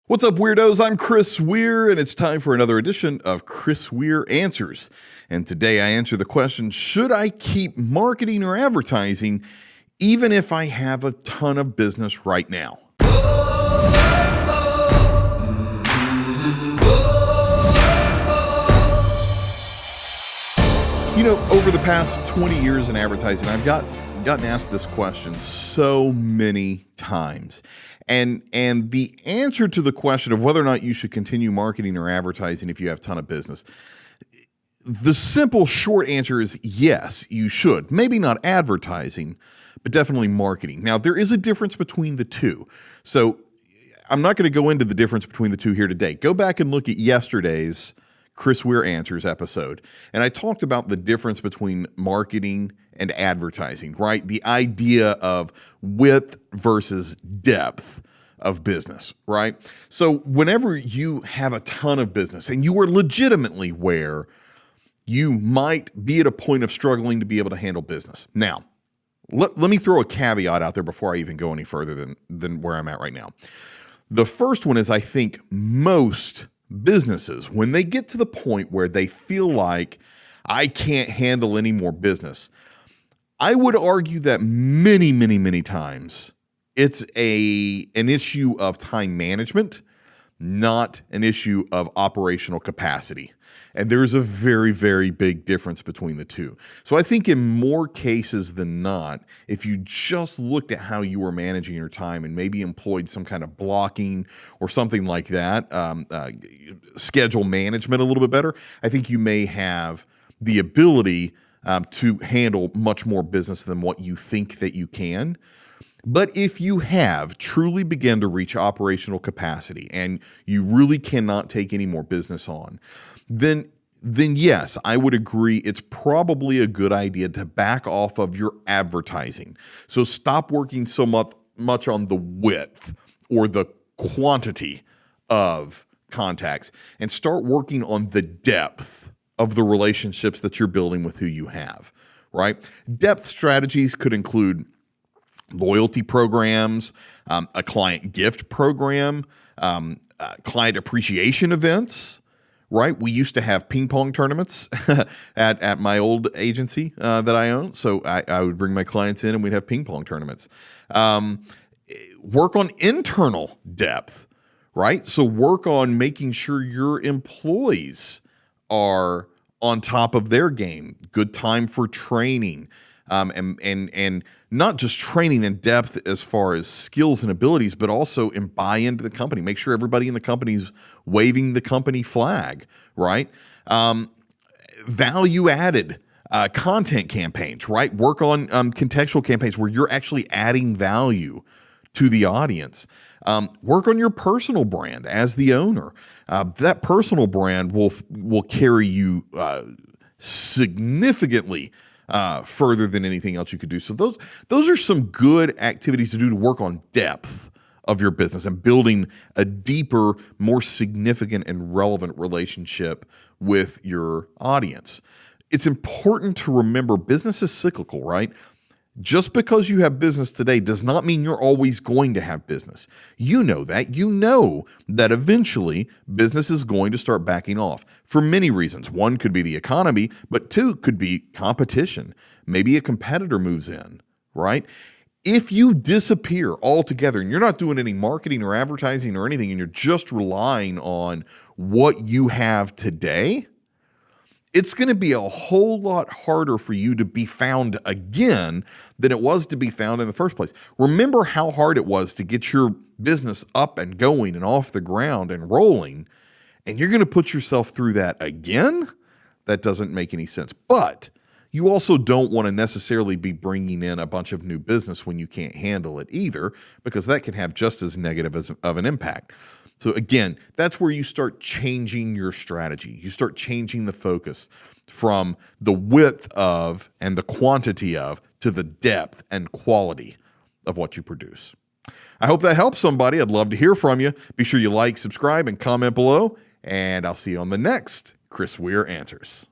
What's up, weirdos? I'm Chris Weir, and it's time for another edition of Chris Weir Answers. And today I answer the question, should I keep marketing or advertising even if I have a ton of business right now? You know, over the past 20 years in advertising, I've gotten asked this question so many times. And the answer to the question of whether or not you should continue marketing or advertising if you have a ton of business, the simple short answer is yes, you should. Maybe not advertising, but definitely marketing. Now, there is a difference between the two. So I'm not going to go into the difference between the two here today. Go back and look at yesterday's Chris Weir Answers episode. And I talked about the difference between marketing and advertising, right? The idea of width versus depth of business, right? So whenever you have a ton of business and you are legitimately where you might be at a point of struggling to be able to handle business. Now, let me throw a caveat out there before I even go any further than where I'm at right now. The first one is I think most businesses, when they get to the point where they feel like I can't handle any more business, I would argue that many times it's an issue of time management, not an issue of operational capacity. And there's a very big difference between the two. So I think in more cases than not, if you just looked at how you were managing your time and maybe employed some kind of blocking or something like that, schedule management a little bit better, I think you may have the ability to handle much more business than what you think that you can. But if you have truly begun to reach operational capacity and you really cannot take any more business on, then yes, I would agree it's probably a good idea to back off of your advertising. So stop working so much on the width or the quantity of contacts and start working on the depth of the relationships that you're building with who you have, right? Depth strategies could include loyalty programs, a client gift program, client appreciation events, right? We used to have ping pong tournaments at my old agency that I own. So I would bring my clients in and we'd have ping pong tournaments. Work on internal depth, right? So work on making sure your employees are on top of their game. Good time for training, and not just training in depth as far as skills and abilities, but also in buy-in to the company. Make sure everybody in the company's waving the company flag, right? Value-added content campaigns, right? Work on contextual campaigns where you're actually adding value to the audience. Work on your personal brand as the owner. That personal brand will carry you significantly further than anything else you could do. So those are some good activities to do to work on depth of your business and building a deeper, more significant and relevant relationship with your audience. It's important to remember business is cyclical, right? Just because you have business today does not mean you're always going to have business. You know that. You know that eventually business is going to start backing off for many reasons. One could be the economy, but two could be competition. Maybe a competitor moves in, right? If you disappear altogether and you're not doing any marketing or advertising or anything and you're just relying on what you have today, it's going to be a whole lot harder for you to be found again than it was to be found in the first place. Remember how hard it was to get your business up and going and off the ground and rolling, and you're going to put yourself through that again? That doesn't make any sense. But you also don't want to necessarily be bringing in a bunch of new business when you can't handle it either, because that can have just as negative of an impact. So again, that's where you start changing your strategy. You start changing the focus from the width of and the quantity of to the depth and quality of what you produce. I hope that helps somebody. I'd love to hear from you. Be sure you like, subscribe, and comment below, and I'll see you on the next Chris Weir Answers.